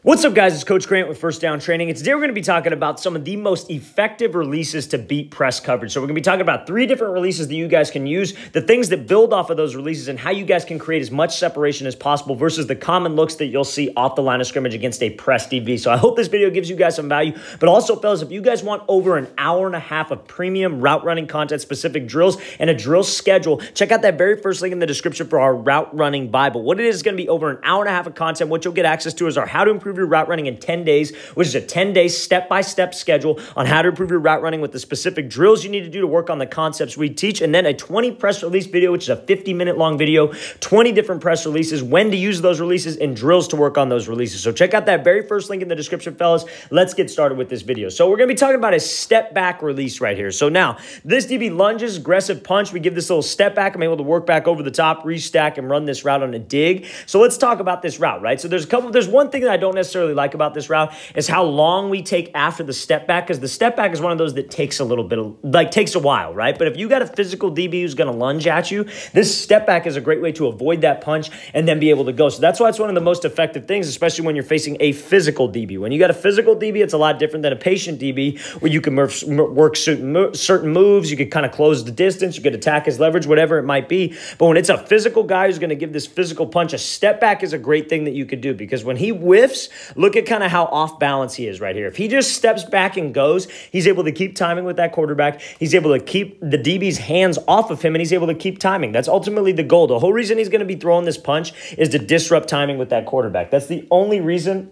What's up, guys? It's Coach Grant with First Down Training. And today we're going to be talking about some of the most effective releases to beat press coverage. So we're going to be talking about 3 different releases that you guys can use, the things that build off of those releases, and how you guys can create as much separation as possible versus the common looks that you'll see off the line of scrimmage against a press DB. So I hope this video gives you guys some value. But also, fellas, if you guys want over an hour and a half of premium route running content, specific drills, and a drill schedule, check out that very first link in the description for our route running Bible. What it is going to be over an hour and a half of content. What you'll get access to is our How to Improve Your Route Running in 10 days, which is a 10-day step-by-step schedule on how to improve your route running with the specific drills you need to do to work on the concepts we teach, and then a 20 press release video, which is a 50-minute long video, 20 different press releases, when to use those releases, and drills to work on those releases. So check out that very first link in the description, fellas. Let's get started with this video. So we're going to be talking about a step-back release right here. So now, this DB lunges, aggressive punch. We give this little step back. I'm able to work back over the top, restack, and run this route on a dig. So let's talk about this route, right? So there's one thing that I don't necessarily like about this route is how long we take after the step back, because the step back is one of those that takes a little bit of, takes a while, right? But if you got a physical DB who's going to lunge at you, this step back is a great way to avoid that punch and then be able to go. So that's why it's one of the most effective things, especially when you're facing a physical DB. When you got a physical DB, it's a lot different than a patient DB where you can work certain moves, you could kind of close the distance, you could attack his leverage, whatever it might be. But when it's a physical guy who's going to give this physical punch, a step back is a great thing that you could do, because when he whiffs, look at kind of how off balance he is right here. If he just steps back and goes, he's able to keep timing with that quarterback. He's able to keep the DB's hands off of him, and he's able to keep timing. That's ultimately the goal. The whole reason he's going to be throwing this punch is to disrupt timing with that quarterback. That's the only reason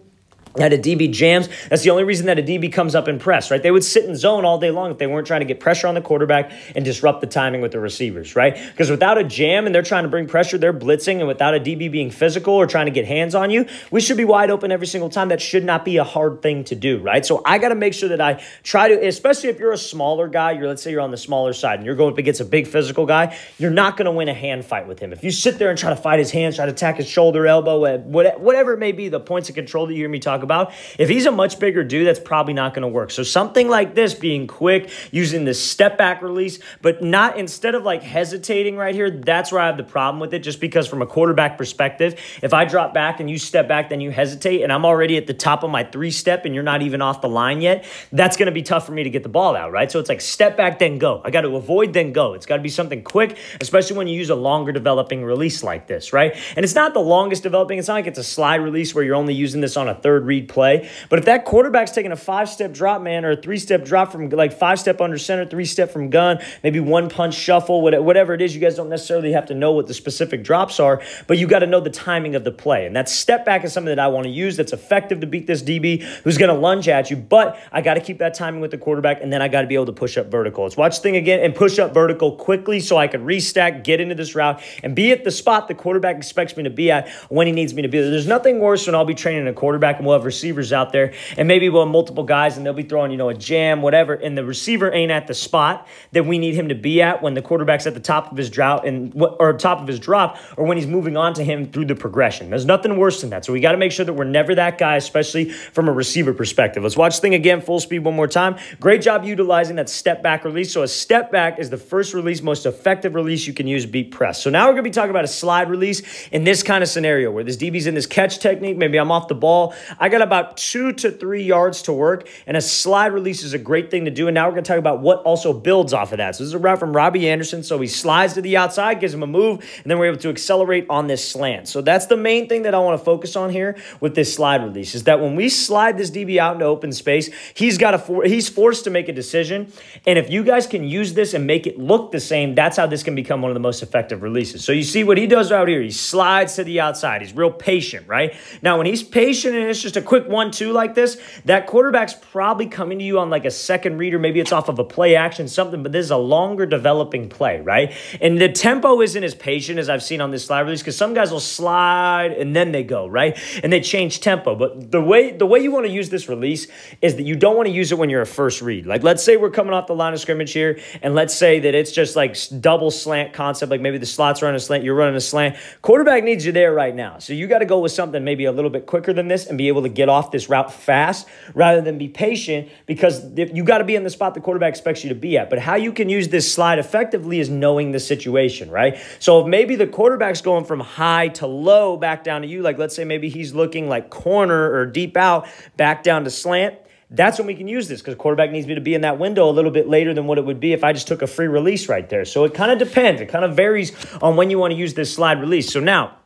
that a DB jams. That's the only reason that a DB comes up in press, right? They would sit in zone all day long if they weren't trying to get pressure on the quarterback and disrupt the timing with the receivers, right? Because without a jam and they're trying to bring pressure, they're blitzing, and without a DB being physical or trying to get hands on you, we should be wide open every single time. That should not be a hard thing to do, right? So I got to make sure that I try to, especially if you're a smaller guy, let's say you're on the smaller side and you're going up against a big physical guy, you're not going to win a hand fight with him. If you sit there and try to fight his hands, try to attack his shoulder, elbow, whatever it may be, the points of control that you hear me talk about, if he's a much bigger dude, that's probably not going to work. So something like this, being quick, using this step back release, but not, instead of like hesitating right here, that's where I have the problem with it, just because from a quarterback perspective, if I drop back and you step back, then you hesitate, and I'm already at the top of my 3-step and you're not even off the line yet, that's going to be tough for me to get the ball out, right? So it's like step back, then go. I got to avoid, then go. It's got to be something quick, especially when you use a longer developing release like this, right? And it's not the longest developing. It's not like it's a slide release where you're only using this on a 3rd read play. But if that quarterback's taking a 5-step drop, man, or a 3-step drop from like 5-step under center, 3-step from gun, maybe 1-punch shuffle, whatever it is, you guys don't necessarily have to know what the specific drops are, but you got to know the timing of the play. And that step back is something that I want to use that's effective to beat this DB who's going to lunge at you, but I got to keep that timing with the quarterback, and then I got to be able to push up vertical. Let's watch the thing again and push up vertical quickly so I can restack, get into this route, and be at the spot the quarterback expects me to be at when he needs me to be there. There's nothing worse when I'll be training a quarterback and we'll have receivers out there, and maybe we'll have multiple guys and they'll be throwing, a jam, whatever, and the receiver ain't at the spot that we need him to be at when the quarterback's at the top of his drop or when he's moving on to him through the progression. There's nothing worse than that. So we got to make sure that we're never that guy, especially from a receiver perspective. Let's watch the thing again, full speed one more time. Great job utilizing that step back release. So a step back is the first release, most effective release you can use beat press. So now we're going to be talking about a slide release in this kind of scenario where this DB's in this catch technique. Maybe I'm off the ball. I got about 2 to 3 yards to work, and a slide release is a great thing to do. And now we're going to talk about what also builds off of that. So this is a route from Robbie Anderson. So he slides to the outside, gives him a move, and then we're able to accelerate on this slant. So that's the main thing that I want to focus on here with this slide release, is that when we slide this DB out into open space, he's forced to make a decision. And if you guys can use this and make it look the same, that's how this can become one of the most effective releases. So you see what he does out here. He slides to the outside. He's real patient, right? Now, when he's patient and it's just a quick 1-2 like this, that quarterback's probably coming to you on like a second read, or maybe it's off of a play action, something, but this is a longer developing play, right? And the tempo isn't as patient as I've seen on this slide release, because some guys will slide and then they go, right? And they change tempo. But the way you want to use this release is that you don't want to use it when you're a first read. Like, let's say we're coming off the line of scrimmage here, and let's say that it's just like double slant concept, like maybe the slot's running a slant, you're running a slant. Quarterback needs you there right now. So you got to go with something maybe a little bit quicker than this and be able able to get off this route fast rather than be patient, because you got to be in the spot the quarterback expects you to be at. But how you can use this slide effectively is knowing the situation, right? So if maybe the quarterback's going from high to low back down to you, like let's say maybe he's looking like corner or deep out back down to slant, that's when we can use this, because quarterback needs me to be in that window a little bit later than what it would be if I just took a free release right there. So it kind of depends. It kind of varies on when you want to use this slide release. So now,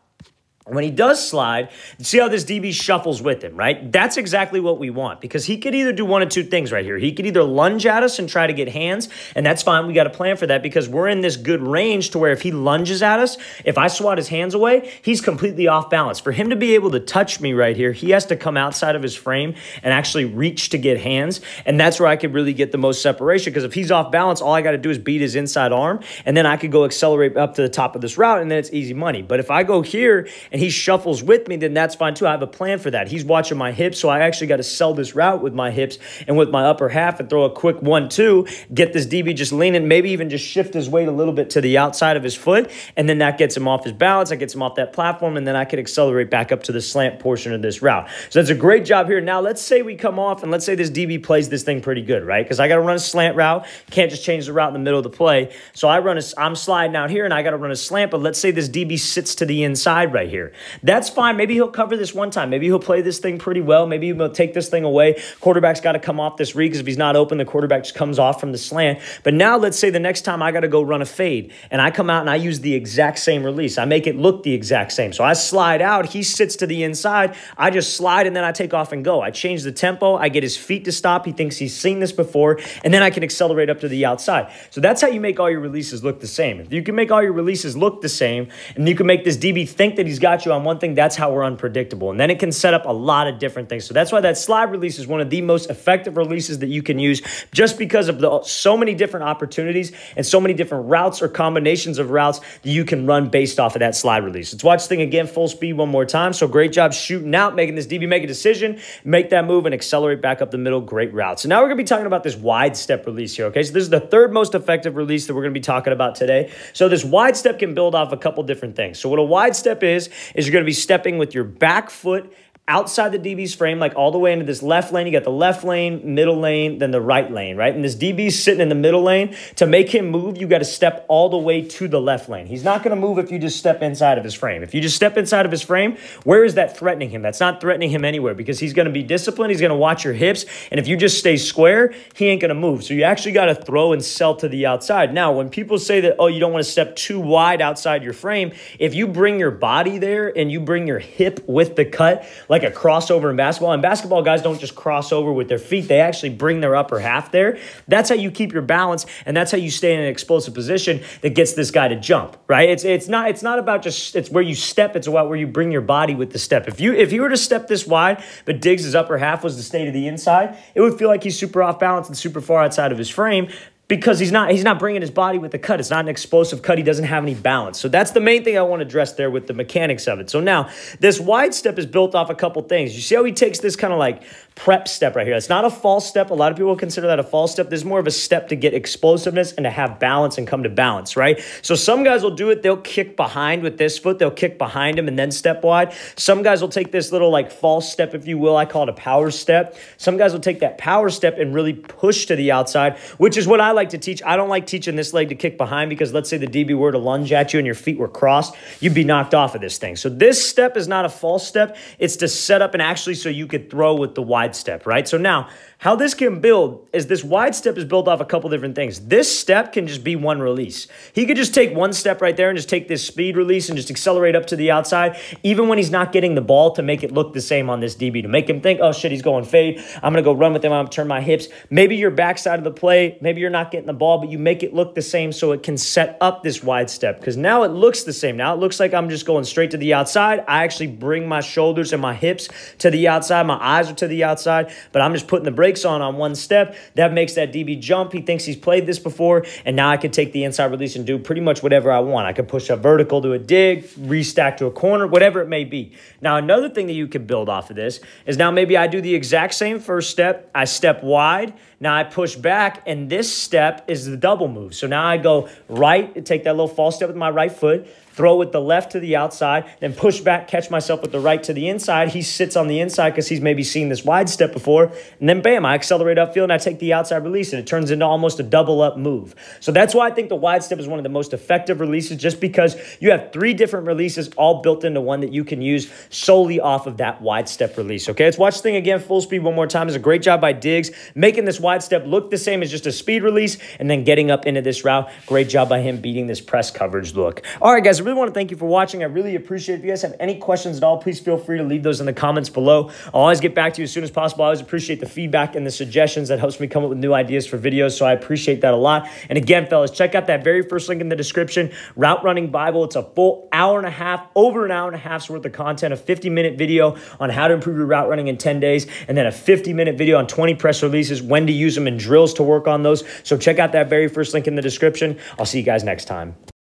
when he does slide, see how this DB shuffles with him, right? That's exactly what we want, because he could either do one of two things right here. He could either lunge at us and try to get hands, and that's fine. We got to plan for that, because we're in this good range to where if he lunges at us, if I swat his hands away, he's completely off balance. For him to be able to touch me right here, he has to come outside of his frame and actually reach to get hands, and that's where I could really get the most separation, because if he's off balance, all I got to do is beat his inside arm, and then I could go accelerate up to the top of this route, and then it's easy money. But if I go here and he shuffles with me, then that's fine too. I have a plan for that. He's watching my hips, so I actually got to sell this route with my hips and with my upper half and throw a quick 1-2, get this DB just leaning, maybe even just shift his weight a little bit to the outside of his foot, and then that gets him off his balance, that gets him off that platform, and then I could accelerate back up to the slant portion of this route. So that's a great job here. Now, let's say we come off, and let's say this DB plays this thing pretty good, right? Because I got to run a slant route. Can't just change the route in the middle of the play. So I'm sliding out here, and I got to run a slant, but let's say this DB sits to the inside right here. That's fine. Maybe he'll cover this one time. Maybe he'll play this thing pretty well. Maybe he'll take this thing away. Quarterback's got to come off this read, because if he's not open, the quarterback just comes off from the slant. But now let's say the next time I got to go run a fade, and I come out and I use the exact same release. I make it look the exact same. So I slide out. He sits to the inside. I just slide, and then I take off and go. I change the tempo. I get his feet to stop. He thinks he's seen this before, and then I can accelerate up to the outside. So that's how you make all your releases look the same. If you can make all your releases look the same, and you can make this DB think that he's got you on one thing, that's how we're unpredictable. And then it can set up a lot of different things. So that's why that slide release is one of the most effective releases that you can use, just because of so many different opportunities and so many different routes or combinations of routes that you can run based off of that slide release. Let's watch this thing again full speed one more time. So great job shooting out, making this DB make a decision, make that move, and accelerate back up the middle. Great route. So now we're going to be talking about this wide step release here, okay? So this is the third most effective release that we're going to be talking about today. So this wide step can build off a couple different things. So what a wide step is you're going to be stepping with your back foot outside the DB's frame, like all the way into this left lane. You got the left lane, middle lane, then the right lane, right? And this DB's sitting in the middle lane. To make him move, you got to step all the way to the left lane. He's not going to move if you just step inside of his frame. If you just step inside of his frame, where is that threatening him? That's not threatening him anywhere, because he's going to be disciplined. He's going to watch your hips. And if you just stay square, he ain't going to move. So you actually got to throw and sell to the outside. Now, when people say that, oh, you don't want to step too wide outside your frame, if you bring your body there and you bring your hip with the cut, like a crossover in basketball. And basketball guys don't just cross over with their feet. They actually bring their upper half there. That's how you keep your balance, and that's how you stay in an explosive position that gets this guy to jump, right? It's not about just, it's where you step. It's about where you bring your body with the step. If you were to step this wide, but Diggs' upper half was to stay to the inside, it would feel like he's super off balance and super far outside of his frame, because he's not bringing his body with the cut. It's not an explosive cut. He doesn't have any balance. So that's the main thing I want to address there with the mechanics of it. So now, this wide step is built off a couple things. You see how he takes this kind of like prep step right here. It's not a false step. A lot of people consider that a false step. This is more of a step to get explosiveness and to have balance and come to balance, right? So some guys will do it. They'll kick behind with this foot. They'll kick behind him and then step wide. Some guys will take this little like false step, if you will. I call it a power step. Some guys will take that power step and really push to the outside, which is what I like to teach. I don't like teaching this leg to kick behind, because let's say the DB were to lunge at you and your feet were crossed, you'd be knocked off of this thing. So this step is not a false step. It's to set up and actually so you could throw with the wide step, right? So now, how this can build is this wide step is built off a couple different things. This step can just be one release. He could just take one step right there and just take this speed release and just accelerate up to the outside, even when he's not getting the ball, to make it look the same on this DB, to make him think, oh shit, he's going fade. I'm going to go run with him. I'm going to turn my hips. Maybe you're backside of the play. Maybe you're not getting the ball, but you make it look the same so it can set up this wide step, because now it looks the same. Now it looks like I'm just going straight to the outside. I actually bring my shoulders and my hips to the outside. My eyes are to the outside, but I'm just putting the brakes on one step. That makes that DB jump. He thinks he's played this before, and now I can take the inside release and do pretty much whatever I want. I can push a vertical to a dig, restack to a corner, whatever it may be. Now, another thing that you can build off of this is now maybe I do the exact same first step. I step wide. Now I push back, and this step is the double move. So now I go right, take that little false step with my right foot, throw with the left to the outside, then push back, catch myself with the right to the inside. He sits on the inside because he's maybe seen this wide step before. And then bam, I accelerate upfield and I take the outside release and it turns into almost a double up move. So that's why I think the wide step is one of the most effective releases, just because you have 3 different releases all built into one that you can use solely off of that wide step release. Okay, let's watch this thing again full speed one more time. It's a great job by Diggs making this wide step look the same as just a speed release and then getting up into this route. Great job by him beating this press coverage look. All right, guys, I really want to thank you for watching. I really appreciate it. If you guys have any questions at all, please feel free to leave those in the comments below. I'll always get back to you as soon as possible. I always appreciate the feedback and the suggestions. That helps me come up with new ideas for videos, so I appreciate that a lot. And again, fellas, check out that very first link in the description, Route Running Bible. It's a full hour and a half, over an hour and a half's worth of content, a 50-minute video on how to improve your route running in 10 days, and then a 50-minute video on 20 press releases, when to use them, and drills to work on those. So check out that very first link in the description. I'll see you guys next time.